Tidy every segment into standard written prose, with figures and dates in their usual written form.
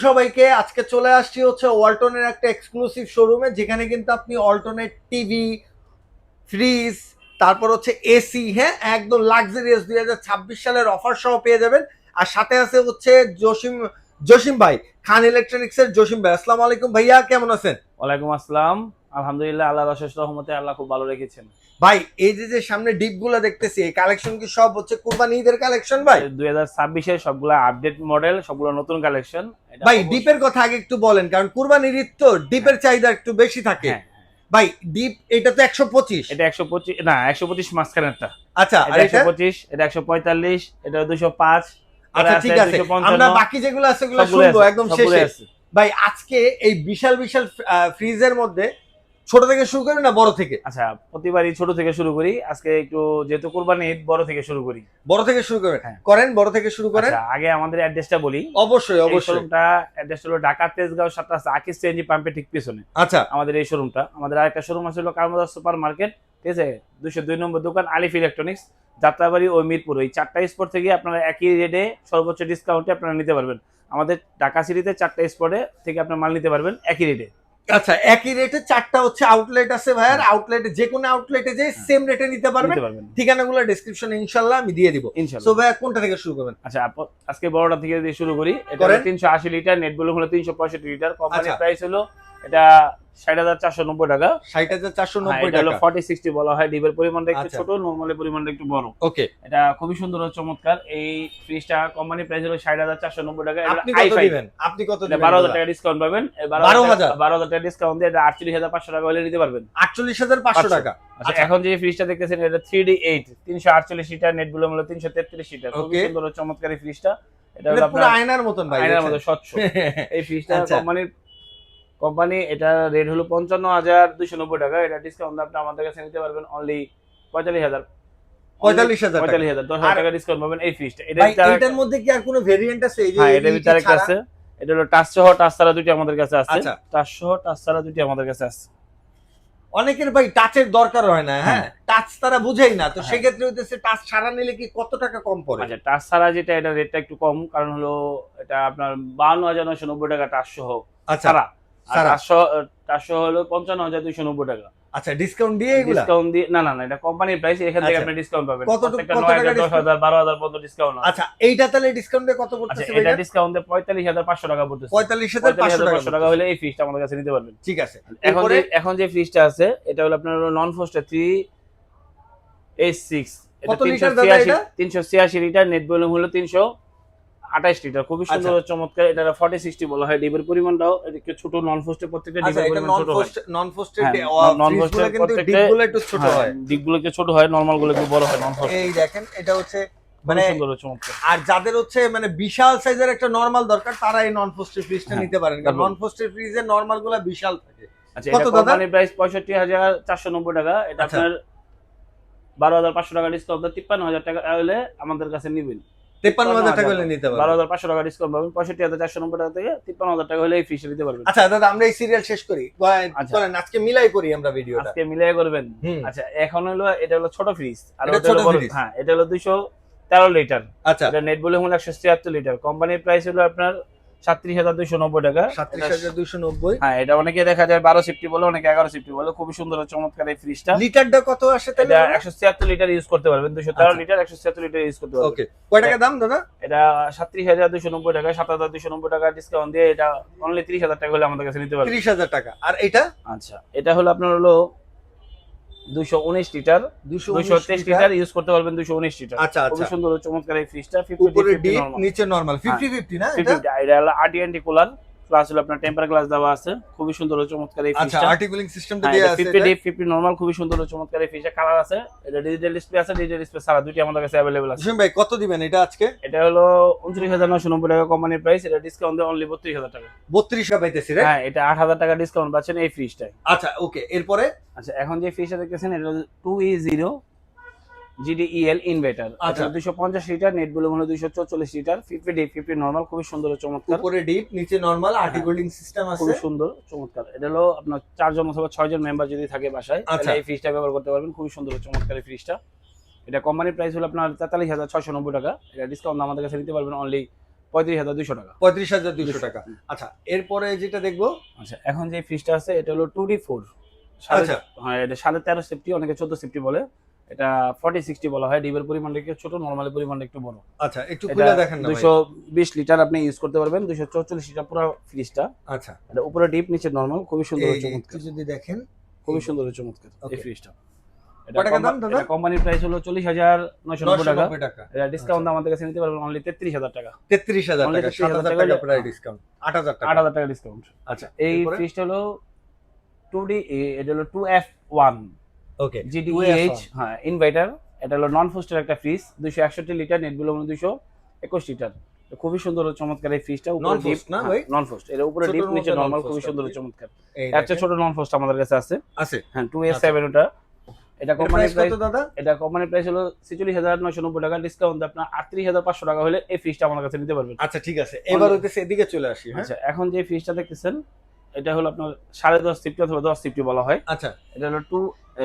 সবাইকে আজকে চলে আসছি হচ্ছে ওয়ালটনের একটা এক্সক্লুসিভ শোরুমে, যেখানে কিন্তু আপনি অল্টনেট টিভি, ফ্রিজ, তারপর হচ্ছে এসি, হ্যাঁ একদম লাক্সারিয়াস 2026 সালের অফার সহ পেয়ে যাবেন। আর সাথে আছে হচ্ছে জসিম জসিম ভাই, খান ইলেকট্রনিক্স এর জসিম ভাই। আসসালামু আলাইকুম ভাইয়া, কেমন আছেন? ওয়ালাইকুম আসসালাম। আলহামদুলিল্লাহ, আল্লাহর অশেষ রহমতে আল্লাহ খুব ভালো রেখেছেন। ভাই এই যে সামনে ডিপ গুলো দেখতেছি, এই কালেকশন কি সব হচ্ছে কুরবানি ঈদের কালেকশন ভাই? 2026-এর সবগুলা আপডেট মডেল, সবগুলো নতুন কালেকশন। ভাই ডিপের কথা আগে একটু বলেন, কারণ কুরবানির ঈদ তো ডিপের চাহিদা একটু বেশি থাকে। হ্যাঁ, ভাই ডিপ এটা তো 125। এটা 125 না, 125 মাঝখানেরটা। আচ্ছা, আর এটা এটা 125, এটা 145, এটা 205। আচ্ছা ঠিক আছে, আমরা বাকি যেগুলো আছে সেগুলো শুনবো একদম শেষে। ভাই আজকে এই বিশাল বিশাল ফ্রিজের মধ্যে ছোট থেকে শুরু করি না বড় থেকে? আচ্ছা, প্রতিবারই ছোট থেকে শুরু করি, আজকে একটু যেহেতু কুরবানি ঈদ, বড় থেকে শুরু করি। বড় থেকে শুরু করেন? হ্যাঁ, করেন, বড় থেকে শুরু করেন। আচ্ছা, আগে আমাদের অ্যাড্রেসটা বলি। অবশ্যই এই অবশ্যই। শোরুমটা অ্যাড্রেস হলো ঢাকা তেজগাঁও 7 আকিস সিএনজি পাম্পের ঠিক পিছনে আচ্ছা আমাদের এই শোরুমটা। আমাদের আরেকটা শোরুম আছে হলো কারমাদার সুপার মার্কেট, ঠিক আছে, 202 নম্বর দোকান আলিফ ইলেকট্রনিক্স, যাত্রাবাড়ি ও মিরপুর। এই 4টা স্পট থেকে আপনারা একই রেটে সর্বোচ্চ ডিসকাউন্টে আপনারা নিতে পারবেন। আমাদের ঢাকা সিটিতে 4টা স্পটে থেকে আপনারা মাল নিতে পারবেন একই রেটে। আচ্ছা, একই রেটে 4টা হচ্ছে আউটলেট আছে ভাইয়ার, আউটলেটে যে কোনো আউটলেটে যে সেম রেটে নিতে পারবেন। ঠিকানাগুলো ডেসক্রিপশনে ইনশাআল্লাহ আমি দিয়ে দিব ইনশাআল্লাহ। সো ভাইয়া কোনটা থেকে শুরু করবেন? আচ্ছা, আজকে বড়টা থেকে দিয়ে শুরু করি। এটা 380 লিটার, নেট বলুন হলো 365 লিটার। কোম্পানির প্রাইস হলো এটা 60,490 টাকা। 60,490 টাকা। এটা হলো 40-60 বলা হয়। ডিবের পরিমাণটা একটু আচ্ছা। ছোট, নরমালের পরিমাণটা একটু বড়। ওকে, এটা খুবই সুন্দর ও চমৎকার। এই ফ্রিজটা কোম্পানির প্রাইস হলো 60,490 টাকা। আপনি কত দিবেন? আপনি কত দিবেন? 12,000 টাকা ডিসকাউন্ট পাবেন। 12,000 12,000 টাকা ডিসকাউন্ট দিয়ে এটা 48,500 টাকা হলে নিতে পারবেন। 48,500 টাকা। আচ্ছা, এখন যে ফ্রিজটা দেখতেছেন এটা 3D8 348 লিটার, নেট বলুন হলো 333 লিটার। খুবই সুন্দর ও চমৎকার এই ফ্রিজটা। এটা হলো পুরো আয়নার মতন ভাই, আয়নার মতো স্বচ্ছ। এই ফ্রিজটা কোম্পানি এটা রেট হলো 55,290 টাকা। এটা ডিসকাউন্ট আপনি আমাদের কাছে নিতে পারবেন অনলি 45,000 10,000 টাকা ডিসকাউন্ট পাবেন এই ফ্রিজটা। এটার মধ্যে কি আর কোনো ভেরিয়েন্ট আছে? এই যে হ্যাঁ, এটার ভিতরে একটা আছে। এটা হলো টাচ সহ টাচ ছাড়া দুটি আমাদের কাছে আছে। টাচ সহ টাচ ছাড়া দুটি আমাদের কাছে আছে। অনেকের ভাই টাচের দরকার হয় না, হ্যাঁ টাচ তারা বুঝেই না, তো সেক্ষেত্রে হইতেছে টাচ ছাড়া নিলে কি কত টাকা কম পড়ে? আচ্ছা, টাচ ছাড়া যেটা, এটা রেটটা একটু কম, কারণ হলো এটা আপনার 52,990 টাকা টাচ সহ ছাড়া। আর টাচ সহ হলো 55,290 টাকা। আচ্ছা, ডিসকাউন্ট দিয়ে এগুলা? ডিসকাউন্ট দিয়ে না, এটা কোম্পানির প্রাইস, এখান থেকে আপনি ডিসকাউন্ট পাবেন। কত টাকা? 10,000 12,000 পর্যন্ত ডিসকাউন্ট আছে। আচ্ছা, এইটা তাহলে ডিসকাউন্ট দিয়ে কত পড়তেছে ভাই? এটা ডিসকাউন্ট দিয়ে 45,500 টাকা পড়তেছে। 45,500 টাকা হলে এই ফ্রিজটা আমাদের কাছে নিতে পারবেন। ঠিক আছে। এখন যে ফ্রিজটা আছে এটা হলো আপনার নন ফ্রস্টেড 3H6। কত লিটার দাদা এটা? 386 লিটার, নেট ভলিউম হলো 328 লিটার। খুবই সুন্দর চমৎকার। এটা 40-60 বলা হয়। ডিবের পরিমাণটাও একটু ছোট, নন ফ্রস্টেড প্রত্যেকটা ডিবের পরিমাণ ছোট হয়। নন ফ্রস্টেড ফ্রিজগুলো কিন্তু ডিপগুলো একটু ছোট হয়। ডিপগুলো একটু ছোট হয়, নরমাল গুলো একটু বড় হয়। নন ফ্রস্টেড এই দেখেন, এটা হচ্ছে মানে সুন্দর চমৎকার। আর যাদের হচ্ছে মানে বিশাল সাইজের একটা নরমাল দরকার, তারা এই নন ফ্রস্টেড ফ্রিজটা নিতে পারেন, কারণ নন ফ্রস্টেড ফ্রিজের নরমাল গুলা বিশাল থাকে। আচ্ছা, এটা কোম্পানির প্রাইস 65,490 টাকা। এটা আপনার 12,500 টাকা ডিসকাউন্ট, 53,000 টাকা হলে আমাদের কাছে নিবেন। 53,000 টাকা হলে নিতে পারবেন। 12,500 টাকা ডিসকাউন্ট পাবেন। 65,490 টাকা থেকে 53,000 টাকা হলে এই ফ্রিজটা নিতে পারবেন। আচ্ছা দাদা, আমরা এই সিরিয়াল শেষ করি, চলেন আজকে মিলাই করি আমরা ভিডিওটা। আজকে মিলাই করবেন। আচ্ছা, এখন হলো এটা হলো ছোট ফ্রিজ, আর এটা ছোট ফ্রিজ। হ্যাঁ, এটা হলো 213 লিটার। আচ্ছা, এটা নেট ভলিউম হলো 176 লিটার। কোম্পানির প্রাইস হলো আপনার 37,290 টাকা। 37,290। হ্যাঁ, এটা অনেকে দেখা যায় 1250 বলে, অনেকে 1150 বলে। খুবই সুন্দর চমৎকার এই ফ্রিজটা। লিটারটা কত আসে তাহলে? এটা 176 লিটার ইউজ করতে পারবেন। 213 লিটার 176 লিটার ইউজ করতে পারবেন। ওকে, কয় টাকা দাম দাদা? এটা 37,290 টাকা। 7,290 টাকা ডিসকাউন্ট দিয়ে এটা অনলি 30,000 টাকা হলে আমাদের কাছে নিতে পারবেন। 30,000 টাকা। আর এটা? আচ্ছা, এটা হলো আপনার হলো 219 লিটার, 223 লিটার ইউজ করতে পারবেন। 219 লিটার। আচ্ছা, খুব সুন্দর চমৎকার এই ফ্রিজটা। উপরে ডিপ, নিচে নরমাল, 50-50 না? এটা হলো আরটিএনটি কুলার প্লাস হলো আপনার টেম্পার গ্লাস দেওয়া আছে। খুবই সুন্দর চমৎকার এই ফ্রিজটা। আচ্ছা, আরটি কুলিং সিস্টেমটা দেয়া আছে। 50 ডিপ 50 নরমাল, খুবই সুন্দর চমৎকার এই ফ্রিজটা। কালার আছে, এটা ডিজিটাল ডিসপ্লে আছে, ডিজিটাল ডিসপ্লে ছাড়া দুটি আমাদের কাছে अवेलेबल আছে। জসিম ভাই কত দিবেন এটা আজকে? এটা হলো 29,990 টাকা কোম্পানির প্রাইস। এটা ডিসকাউন্ট দিয়ে অনলি 32,000 টাকা। 32 পাইতেছি রে? হ্যাঁ, এটা 8,000 টাকা ডিসকাউন্ট পাচ্ছেন এই ফ্রিজটায়। আচ্ছা ওকে, এরপরে? আচ্ছা, এখন যে ফ্রিজটা দেখতেছেন এটা 2E0 GDEL ইনভার্টার। আচ্ছা, 250 লিটার, নেট ভলিউম হলো 244 লিটার। 50 ডিপ 50 নরমাল, খুবই সুন্দর চমৎকার। উপরে ডিপ, নিচে নরমাল, আরটি কুলিং সিস্টেম আছে। খুবই সুন্দর চমৎকার। এটা হলো আপনার 4 জন অথবা 6 জন মেম্বার যদি থাকে বাসায়, তাহলে এই ফ্রিজটা ব্যবহার করতে পারবেন। খুবই সুন্দর চমৎকার এই ফ্রিজটা। এটা কোম্পানির প্রাইস হলো আপনার 43,690 টাকা। এটা ডিসকাউন্ট আমাদের কাছে নিতে পারবেন অনলি 35,200 টাকা। 35,200 টাকা। আচ্ছা, এরপরে যেটা দেখবো, আচ্ছা এখন যে ফ্রিজটা আছে এটা হলো 2D4। আচ্ছা হ্যাঁ, এটা 13.5 সেফটি, অনেকে 14 সেফটি বলে। এটা 40-60 বলা হয়। ডিবের পরিমাণটা একটু ছোট, নরমালি পরিমাণটা একটু বড়। আচ্ছা একটু এটা খুলে দেখেন না ভাই। 220 লিটার আপনি ইউজ করতে পারবেন, 244 লিটার পুরো ফ্রিজটা। আচ্ছা, এটা উপরে ডিপ, নিচে নরমাল, খুবই সুন্দর এই চমৎকার। একটু যদি দেখেন, খুবই সুন্দর চমৎকার এই Okay. ফ্রিজটা। কত টাকা দাম দাদা? এটা কোম্পানির প্রাইস হলো 40,990 টাকা। 990 টাকা। এটা ডিসকাউন্ট আমাদের কাছে নিতে পারবেন অনলি 33,000 টাকা। 33,000 Only টাকা, 33,000 7,000 টাকা প্রায় ডিসকাউন্ট, 8,000 টাকা। 8,000 টাকা ডিসকাউন্ট। আচ্ছা, এই এরপরে? ফ্রিজটা হলো 2D, এটা হলো 2F1 ওকে, GDEH, হ্যাঁ ইনভার্টার। এটা হলো নন ফুস্টের একটা ফ্রিজ, 261 লিটার, নেট বিল হলো 221 লিটার। তো খুবই সুন্দর ও চমৎকার এই ফ্রিজটা। উপরে নন ডিপ ফুস্ট না ভাই? নন ফুস্ট, এর উপরে ছোটর ডিপ, নিচে মধ্যে নরমাল, non-frost খুবই সুন্দর ও আছে। চমৎকার। এই এর চেয়ে দেখেন। ছোট নন ফুস্ট আমাদের কাছে আছে। আছে। হ্যাঁ 2S7 ওটা। এটা এর কোম্পানির প্রাইস কত প্রাইস, দাদা? এটা কোম্পানির প্রাইস হলো 46,990 টাকা। ডিসকাউন্ট আপনার 38,500 টাকা হলে এই ফ্রিজটা আমার কাছে নিতে পারবেন। আচ্ছা ঠিক আছে, এবার হইতেছে এদিকে চলে আসি। হ্যাঁ, আচ্ছা এখন যে ফ্রিজটা দেখতেছেন এটা হলো আপনার 10.5 সিফটি অথবা 10 সিফটি বলা হয়। আচ্ছা, এটা হলো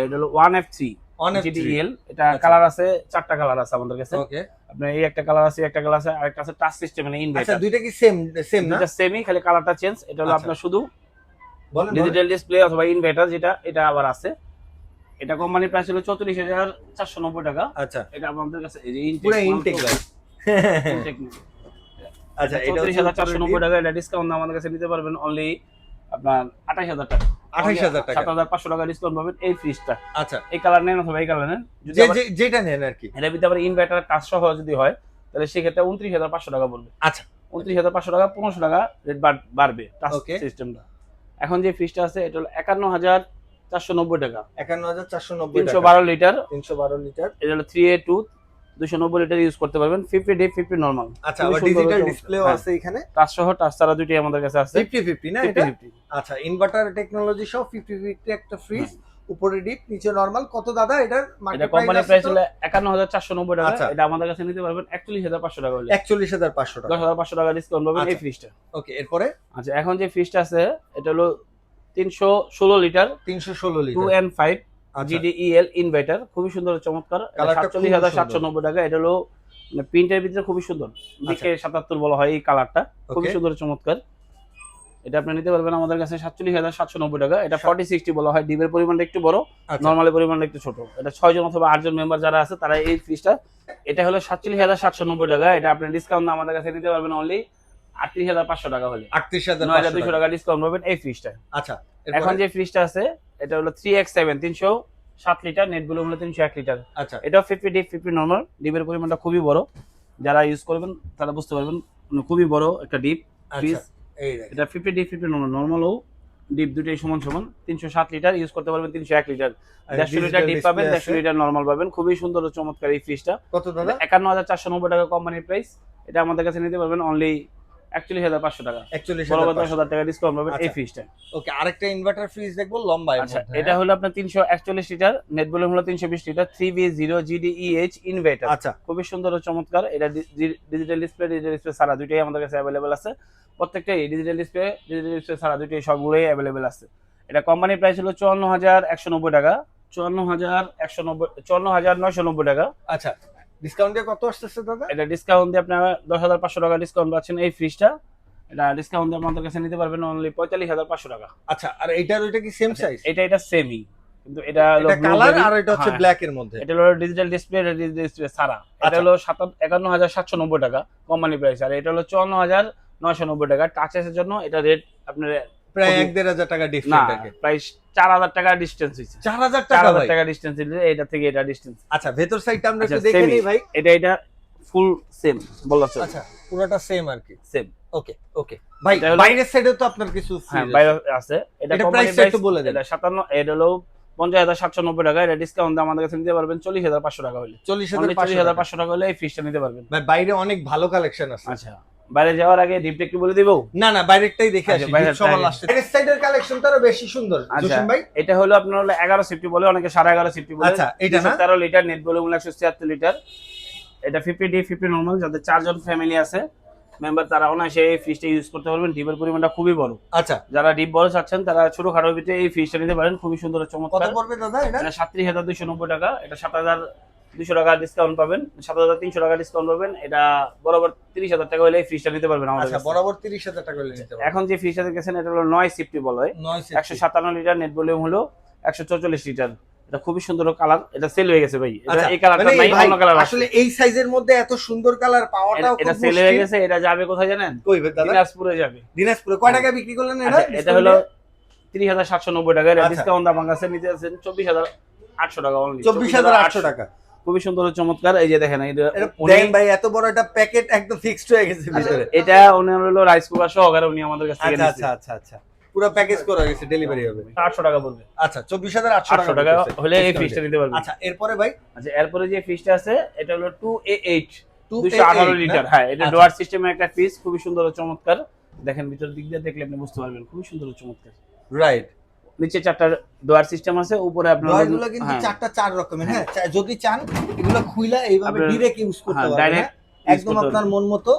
এটা হলো 1F3 1F3 GDEL। এটা আচ্ছা। কালার আছে, 4টা কালার আছে আমাদের কাছে। ওকে। আপনার এই একটা কালার আছে, একটা কালার আছে, আরেকটা আছে টাচ সিস্টেম, মানে আচ্ছা, ইনভার্টার। দুইটা কি সেম সেম না? দুটো সেমই, খালি কালারটা চেঞ্জ। এটা হলো আচ্ছা। আপনার শুধু বলেন বলেন। ডিজিটাল ডিসপ্লে অথবা ইনভার্টার, যেটা এটা আবার আছে। এটা কোম্পানির প্রাইস হলো 34,490 টাকা। আচ্ছা, এটা আমাদের কাছে এই যে পুরো ইনটেক ভাই। আচ্ছা, এটা 34,490 টাকা। এটা ডিসকাউন্ট আমাদের কাছে নিতে পারবেন অনলি আপনার 28,000 টাকা। 28,000 টাকা। 7,500 টাকা ডিসকাউন্ট পাবেন এই ফ্রিজটা। আচ্ছা, এই কালার নেন অথবা এই কালার নেন। যদি আবার যেটা নেন আর কি। এটার ভিতরে আবার ইনভার্টার কাজ সহ যদি হয় তাহলে সেক্ষেত্রে 29,500 টাকা পড়বে। আচ্ছা, 29,500 টাকা, 1500 টাকা রেট বাড়বে টাচ Okay. সিস্টেমটা। এখন যে ফ্রিজটা আছে এটা হলো 51,490 টাকা, 51,490 টাকা। 312 লিটার। 312 লিটার। এটা হলো 3A2, 290 লিটার ইউজ করতে পারবেন। 50 ডিপ, 50 নরমাল। আচ্ছা, আবার ডিজিটাল ডিসপ্লেও আছে এখানে। টাচ সহ, টাচ ছাড়া দুটোই আমাদের কাছে আছে। 50-50 না এটা? 50-50। আচ্ছা, ইনভার্টার টেকনোলজি সহ 50-50 একটা ফ্রিজ, উপরে ডিপ, নিচে নরমাল। কত দাদা এটার এটা মার্কেট কোম্পানির প্রাইস প্রাইস? হলো 51,490 টাকা। আচ্ছা। এটা আমাদের কাছে নিতে পারবেন 41,500 টাকা হলে। 41,500 টাকা। 10,500 টাকা ডিসকাউন্ট পাবেন এই আচ্ছা। ফ্রিজটা। ওকে, এরপরে? আচ্ছা এখন যে ফ্রিজটা আছে এটা হলো 316 লিটার, 316 লিটার। 2N5 আচ্ছা, GDEL ইনভার্টার, খুবই সুন্দর চমৎকার। কালারটা খুবই 47,790 টাকা। এটা হলো প্রিন্টের ভিতরে খুবই সুন্দর, দিকে 77 বলা হয় এই কালারটা, খুবই Okay. সুন্দর চমৎকার। এটা আপনি নিতে পারবেন আমাদের কাছে 47,790 টাকা। এটা 40-60 বলা হয়, ডিবের পরিমাণটা একটু বড়, আচ্ছা, নরমালের পরিমাণটা একটু ছোট। এটা 6 জন অথবা 8 জন মেম্বার যারা আছে তারা এই ফ্রিজটা, এটা হলো 47,790 টাকা। এটা আপনি ডিসকাউন্ট আমাদের কাছে নিতে পারবেন অনলি 38,500 টাকা হলে। 38,500 9,200 টাকা ডিসকাউন্ট পাবেন এই ফ্রিজটা। আচ্ছা, এখন যে ফ্রিজটা আছে এটা হলো 3X7, 307 লিটার, নেট বিল হলো 301 লিটার। আচ্ছা, এটাও 50 ডিপ, 50 নরমাল। ডিপের পরিমাণটা খুবই বড়, যারা ইউজ করবেন তারা বুঝতে পারবেন, খুবই বড় একটা ডিপ ফ্রিজ। আচ্ছা, এই দেখেন। এটা 50 ডিপ, 50 নরমাল। নরমাল ও ডিপ দুটোই সমান সমান। 307 লিটার ইউজ করতে পারবেন, 301 লিটার। 150 লিটার ডিপ পাবেন, 150 লিটার নরমাল পাবেন। খুবই সুন্দর ও চমৎকার এই ফ্রিজটা। কত দাদা? 51,490 টাকা কোম্পানির প্রাইস। এটা আমাদের কাছে নিতে পারবেন অনলি 41,500 টাকা। বরাবর 41,500 10,000 টাকা ডিসকাউন্ট পাবেন এই আচ্ছা। ফ্রিজটা। ওকে, আরেকটা ইনভার্টার ফ্রিজ দেখবো লম্বা। আচ্ছা এটা হলো আপনার 341 লিটার, নেট বিল হলো 320 লিটার, 3V0 GDEH ইনভার্টার। আচ্ছা, খুবই সুন্দর ও চমৎকার। এটা ডিজিটাল ডিসপ্লে ছাড়া দুইটাই আমাদের কাছে অ্যাভেলেবেল আছে। প্রত্যেকটাই ডিজিটাল ডিসপ্লে ছাড়া দুইটাই সবগুলোই অ্যাভেলেবেল আছে। এটা কোম্পানির প্রাইস হলো 54,190 টাকা, 54,990 টাকা। আচ্ছা, ডিসকাউন্ট দিয়ে কত আসতেছে দাদা? এটা ডিসকাউন্ট দিয়ে আপনার 10,500 টাকা ডিসকাউন্ট পাচ্ছেন এই ফ্রিজটা। এটা ডিসকাউন্ট দিয়ে আমাদের কাছে নিতে পারবেন অনলি 45,500 টাকা। আচ্ছা, আর এইটার ওইটা কি সেম সাইজ? এটা সেমি, কিন্তু এটা হলো এটা কালার আর এটা হচ্ছে হ্যাঁ। ব্ল্যাক এর মধ্যে। এটা হলো ডিজিটাল ডিসপ্লে, ডিজিটাল ডিসপ্লে ছাড়া। এটা আচ্ছা। হলো 51,790 টাকা কোম্পানি প্রাইস, আর এটা হলো 54,990 টাকা। টাচের জন্য এটা রেট আপনার প্রায় খুবই- 1,500 টাকা না ডিফারেন্ট থাকে। প্রায় 4,000 টাকা ডিসটেন্স হইছে। 4,000 টাকা 4,000 ভাই। টাকা ডিসটেন্স হইছে এটা থেকে এটা ডিসটেন্স। আচ্ছা, ভেতর সাইডটা আমরা আচ্ছা, একটু দেখে same-ই। নিই ভাই। এটা ফুল সেম বলা চলে। আচ্ছা, পুরোটা সেম আর কি। সেম। ওকে, ওকে ভাই, এটা হলো- বাইরের সাইডেও তো আপনার কিছু হ্যাঁ fridge বাইরে আছে। আছে। এটা এটা কোম্পানি প্রাইসটা একটু বলে দেন। এটা 57, এটা হলো 50,790 টাকা। এটা ডিসকাউন্ট আমাদের কাছে নিতে পারবেন 40,500 টাকা হলে। 40,500 টাকা হলে এই ফ্রিজটা নিতে পারবেন। ভাই, বাইরে অনেক ভালো কালেকশন আছে। আচ্ছা বাইরে যাওয়ার আগে ডিপটা একটু বলে দিব। না না, বাইরেরটাই দেখে আচ্ছা, আসি। বাইরেরটা সবার আগে। লাস্টে বাইরের সাইডের কালেকশনটা আরো বেশি সুন্দর। আচ্ছা জসিম ভাই, এটা হলো আপনার হলো 11 সিফটি বলে, অনেকে 11.5 সিফটি বলে। আচ্ছা, এটা না? 13 লিটার, নেট বলে 176 লিটার। এটা 50 ডি 50 নরমাল, যাদের 4 জন ফ্যামিলি আছে মেম্বার তারা অনায়াসে এই ফ্রিজটা ইউজ করতে পারবেন। ডিপের পরিমাণটা খুবই বড়। আচ্ছা, যারা ডিপ বড় চাচ্ছেন তারা ছোট খাটোর ভিতরে এই ফ্রিজটা নিতে পারেন, খুবই সুন্দর ও কত চমৎকার। পড়বে দাদা এটা? এটা 37,290 টাকা। এটা 200 টাকা ডিসকাউন্ট পাবেন, 7,300 টাকা ডিসকাউন্ট পাবেন। এটা বরাবর 30,000 টাকা হলে এই ফ্রিজটা নিতে পারবেন আমাদের আচ্ছা, কাছে। বরাবর 30,000 টাকা হলে নিতে পারবেন। এখন যে ফ্রিজটা দেখেছেন এটা হলো 9 সিফটি বলা হয়, 157 লিটার, নেট ভলিউম হলো 144 লিটার। এটা খুবই সুন্দর কালার, এটা সেল হয়ে গেছে ভাই। এটা আচ্ছা, এই কালারটা মানে নাই, ভাই, অন্য কালার আসলে এই সাইজের মধ্যে এত সুন্দর কালার পাওয়াটাও এটা খুব সেল হয়ে মুশকিল। গেছে। এটা যাবে কোথায় জানেন? কই ভাই দাদা? দিনাজপুরে যাবে। দিনাজপুরে কয় টাকা বিক্রি করলেন এটা? আচ্ছা, এটা হলো 30,790 টাকা। এটা আচ্ছা। ডিসকাউন্ট আমার কাছে নিতে আছেন 24,800 টাকা অনলি। 24,800 টাকা। খুবই সুন্দর চমৎকার। এই যে দেখেন এটা দেন ভাই, এত বড় একটা প্যাকেট একদম ফিক্সড হয়ে গেছে ভিতরে। এটা উনি হলো রাইস কুকার সহকারে উনি আমাদের কাছ থেকে আচ্ছা নিয়েছে। আচ্ছা আচ্ছা আচ্ছা, পুরো প্যাকেজ করা গেছে, ডেলিভারি হবে। 800 টাকা পড়বে। আচ্ছা, 24,800 800 টাকা হলে এই ফ্রিজটা নিতে পারবেন। আচ্ছা, এরপরে ভাই আচ্ছা, এরপরে যে ফ্রিজটা আছে এটা হলো 2A8 218 218 লিটার। হ্যাঁ, এটা আচ্ছা। ডোয়ার সিস্টেমের একটা ফ্রিজ, খুবই সুন্দর ও চমৎকার। দেখেন ভিতরের দিক দিয়ে দেখলে আপনি বুঝতে পারবেন, খুবই সুন্দর ও চমৎকার। রাইট। নিচে 4টা ডোয়ার সিস্টেম আছে, উপরে আপনার ড্রয়ারগুলো কিন্তু চারটা চার রকমের। হ্যাঁ, যদি চান এগুলো খুইলা এইভাবে আপনার- ডাইরেক্ট ইউজ করতে হ্যাঁ, পারবেন। direct হ্যাঁ, use একদম করতে আপনার পারবেন। মন মতো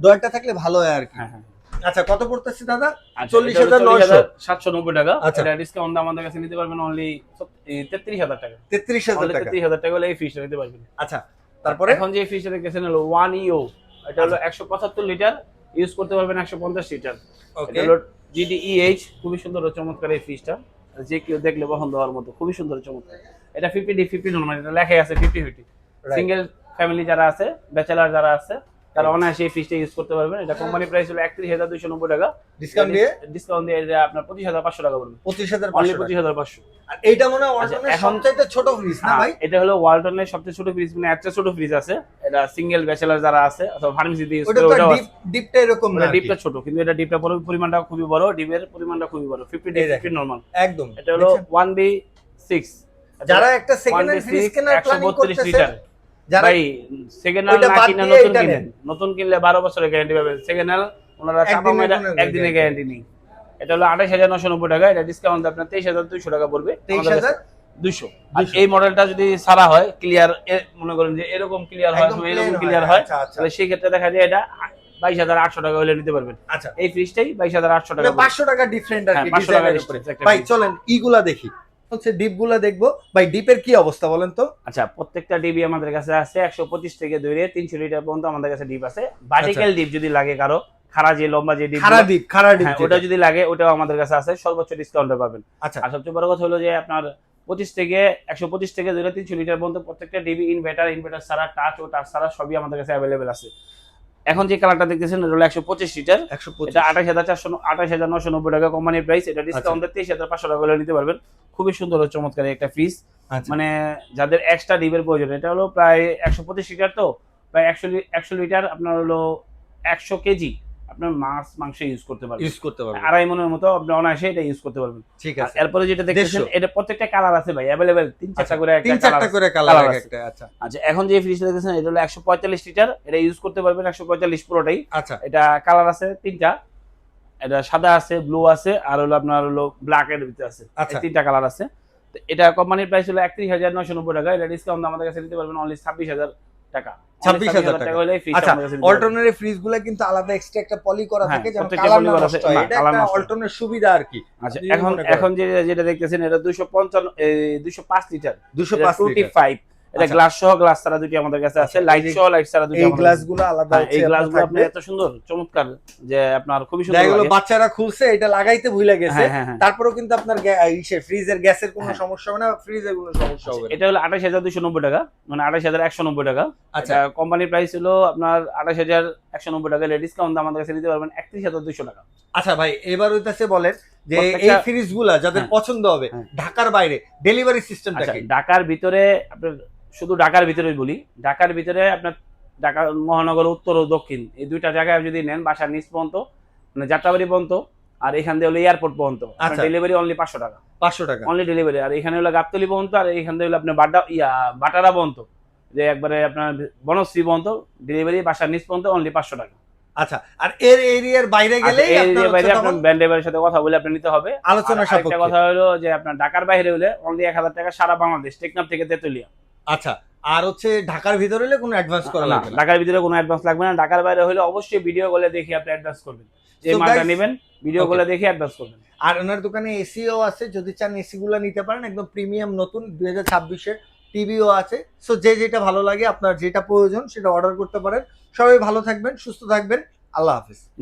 ড্রয়ারটা থাকলে ভালো হয় আর কি। হ্যাঁ হ্যাঁ। আচ্ছা, কত পড়তেছে দাদা? আচ্ছা, 40,900 790 টাকা। আচ্ছা। এটা ডিসকাউন্ট আমাদের কাছে নিতে পারবেন অনলি 33,000 টাকা। 33,000 টাকা। 33,000 টাকা হলে এই ফ্রিজটা নিতে পারবেন। আচ্ছা, তারপরে এখন যে ফ্রিজটা দেখতেছেন হলো 1EO। এটা হলো 175 লিটার, ইউজ করতে পারবেন 150 লিটার। ওকে। এটা হলো GDEH, খুবই সুন্দর ও চমৎকার এই ফ্রিজটা। যে কেউ দেখলে পছন্দ হওয়ার মতো, খুবই সুন্দর ও চমৎকার। এটা 50D 50 নরমাল, এটা লেখাই আছে 50-50। Right. সিঙ্গেল ফ্যামিলি যারা আছে, ব্যাচেলার যারা আছে, তারা অনায়াসে এই ফ্রিজটা ইউজ করতে পারবেন। এটা কোম্পানি প্রাইস হলো 31,290 টাকা। ডিসকাউন্ট দিয়ে ডিসকাউন্ট দিয়ে এটা আপনার 25,500 টাকা পড়বে। 25,500 অনলি টাকা। 25,500। আর এইটা মনে হয় আচ্ছা, ওয়ালটনের এখন- সবচাইতে ছোট ফ্রিজ না ভাই? এটা হলো ওয়ালটনের সবচেয়ে ছোট ফ্রিজ, মানে একটা ছোট ফ্রিজ আছে। এটা সিঙ্গেল ব্যাচেলার যারা আছে অথবা ফার্মেসিতে ইউজ ওটা করে, তো ওটাও ডিপ, ডিপটা এরকম না ওটা আর কি। ডিপটা ছোট, কিন্তু এটা ডিপটা পরিমাণটা খুবই বড়, ডিপের পরিমাণটা খুবই বড়। 50D এই দেখেন। 50 নরমাল। একদম। এটা হলো দেখছেন? 1B6। যারা একটা সেকেন্ড হ্যান্ড ফ্রিজ কেনার প্ল্যানিং 132 করতেছে, লিটার। যারা ভাই সেকেন্ড হ্যান্ড ওইটা না বাদ কিনা দিয়ে নতুন এটা কিনেন। নেন। নতুন কিনলে 12 বছরের গ্যারান্টি পাবেন। সেকেন্ড হ্যান্ড ওনারা চাপা একদিনের মেরা কোনো একদিনের guarantee গ্যারান্টি নেই। এটা হলো 28,990 টাকা। এটা ডিসকাউন্ট আপনার 23,200 টাকা পড়বে। 23,200 আর এই মডেলটা যদি সারা হয় ক্লিয়ার, মনে করেন যে এরকম ক্লিয়ার হয়, একদম এরকম plain ক্লিয়ার হয়। হয়, আচ্ছা, আচ্ছা। তাহলে সেই ক্ষেত্রে দেখা যায় এটা 22,800 টাকা হলে নিতে পারবেন। আচ্ছা, এই ফ্রিজটাই 22,800 টাকা পড়বে। 500 টাকা ডিফারেন্ট আর হ্যাঁ, কি 500 টাকা ডিজাইনের উপরে। difference একটা ভাই fridge। চলেন ইগুলা দেখি। হচ্ছে ডিপ গুলা দেখবো। ভাই ডিপের কি অবস্থা বলেন তো? আচ্ছা, প্রত্যেকটা ডিবি আমাদের কাছে আছে 125 থেকে ধরে 300 লিটার পর্যন্ত আমাদের কাছে ডিপ আছে। ভার্টিক্যাল ডিপ যদি লাগে কারো, খাড়া যে লম্বা যে ডিপ, খাড়া ডিপ ওটা যদি লাগে ওটাও আমাদের কাছে আছে, সর্বোচ্চ ডিসকাউন্টে পাবেন। আচ্ছা, আর সবচেয়ে বড় কথা হলো যে আপনার 125 থেকে ধরে 300 লিটার পর্যন্ত প্রত্যেকটা ডিবি ইনভার্টার ছাড়া, টাচ ও টাচ ছাড়া সবই আমাদের কাছে অ্যাভেলেবেল আছে। এখন যে কালারটা দেখতেছেন এটা হলো 125 লিটার। 125। এটা 28,990 টাকা কোম্পানির প্রাইস। এটা ডিসকাউন্ট 23,500 টাকা হলে নিতে পারবেন। খুবই সুন্দর ও চমৎকার একটা ফ্রিজ। আচ্ছা, মানে যাদের এক্সট্রা ডিপের প্রয়োজন, এটা হলো প্রায় 125 লিটার, তো প্রায় 100 লিটার আপনার হলো 100 কেজি আপনার মাছ মাংস ইউজ করতে পারবেন। ইউজ করতে পারবেন। 2.5 মনের মতো আপনি অনায়াসে এটা ইউজ করতে পারবেন। ঠিক আর আছে। এরপরে যেটা দেখতেছেন 150 এটা প্রত্যেকটা কালার আছে ভাই অ্যাভেলেবেল, 3-4টা করে একটা 3-4টা কালার করে কালার কালার আছে। একটা। আচ্ছা, আচ্ছা, এখন যে ফ্রিজটা দেখতেছেন এটা হলো 145 লিটার। এটা ইউজ করতে পারবেন 145 পুরোটাই। আচ্ছা, এটা কালার আছে 3টা। এটা সাদা আছে, ব্লু আছে, আর হলো আপনার হলো ব্ল্যাক এর ভিতরে আছে। আচ্ছা। এই 3টা কালার আছে। তো এটা কোম্পানির প্রাইস হলো 31,990 টাকা। এটা ডিসকাউন্ট আমাদের কাছে নিতে পারবেন অনলি 26,000 টাকা। 26,000 টাকা হলে ফ্রিজটা আচ্ছা, আমাদের কাছে নিতে পারবেন। অল্টরনারি ফ্রিজ গুলা কিন্তু আলাদা এক্সট্রা একটা পলি করা হ্যাঁ, থাকে, যেন প্রত্যেকটা কালার poly না করা নষ্ট আছে। হয়। না, এটা colour একটা নষ্ট হয়। অল্টরনের সুবিধা আর কি। আচ্ছা, যদি এখন মনে করেন। এখন যেটা দেখতেছেন এটা 205 লিটার। 205 লিটার। 25। এটা আচ্ছা। গ্লাস সহ, গ্লাস ছাড়া দুটি আমাদের কাছে আছে, লাইট সহ লাইট ছাড়া দুটি এই আমাদের কাছে গ্লাস আছে। গুলো আলাদা হ্যাঁ, হচ্ছে এই গ্লাসগুলো আপনার আপনার থাকবে। এত সুন্দর চমৎকার যে আপনার খুবই সুন্দর যেগুলো লাগে। বাচ্চারা খুলছে এটা লাগাইতে ভুলে গেছে, হ্যাঁ, হ্যাঁ, হ্যাঁ। তারপরেও কিন্তু আপনার ফ্রিজের গ্যাসের কোনো হ্যাঁ। সমস্যা হবে না, ফ্রিজের কোনো সমস্যা হবে না। এটা হলো 28,290 টাকা, মানে 28,190 টাকা। আচ্ছা। আচ্ছা, কোম্পানির প্রাইস হলো আপনার 28,190 টাকা। ডিসকাউন্ট আমাদের কাছে নিতে পারবেন 31,200 টাকা। আচ্ছা ভাই, এবার হইতাছে বলেন যে এই প্রত্যেকটা- ফ্রিজ গুলা যাদের হ্যাঁ। পছন্দ হবে, হ্যাঁ। ঢাকার বাইরে ডেলিভারি সিস্টেমটা আচ্ছা, কি? ঢাকার ভিতরে আপনার শুধু ঢাকার ভিতরেই বলি, ঢাকার ভিতরে আপনার ঢাকা মহানগর উত্তর ও দক্ষিণ এই দুইটা জায়গায় যদি নেন, বাসার নিচ পর্যন্ত মানে যাত্রাবাড়ি পর্যন্ত, আর এখান দিয়ে হলো এয়ারপোর্ট পর্যন্ত, আচ্ছা। ডেলিভারি অনলি 500 টাকা। 500 টাকা। Only delivery. আর এখানে হলো গাবতলী পর্যন্ত, আর এখান থেকে হলো আপনার বাটারা পর্যন্ত, যে একবারে আপনার বনশ্রী পর্যন্ত ডেলিভারি, বাসার নিচ পর্যন্ত অনলি 500 টাকা। আচ্ছা, আর এর এরিয়ার বাইরে গেলেই আচ্ছা, এই আপনার যে বাইরে হচ্ছে আপনার তখন ব্যান্ড ড্রাইভারের সাথে কথা বলে আপনি নিতে হবে। আলোচনা আর আরেকটা সাপেক্ষে। কথা হলো যে আপনার ঢাকার বাইরে হলে অনলি 1,000 টাকা সারা বাংলাদেশ, টেকনাফ থেকে তেতুলিয়া। আচ্ছা, আর হচ্ছে ঢাকার ভিতরে হলে কোনো অ্যাডভান্স করা না, লাগবে না। ঢাকার ভিতরে কোনো অ্যাডভান্স লাগবে না। ঢাকার বাইরে হলে অবশ্যই ভিডিও কলে দেখে আপনি অ্যাডভান্স করবেন, যে So মালটা guys- নেবেন ভিডিও Okay. কলে দেখে অ্যাডভান্স করবেন। আর ওনার দোকানে এসিও আছে, যদি চান এসি গুলো নিতে পারেন, একদম প্রিমিয়াম নতুন 2026 এর টিভিও আছে। সো যে যেটা ভালো লাগে, আপনার যেটা প্রয়োজন সেটা অর্ডার করতে পারেন। সবাই ভালো থাকবেন, সুস্থ থাকবেন। আল্লাহ হাফিজ।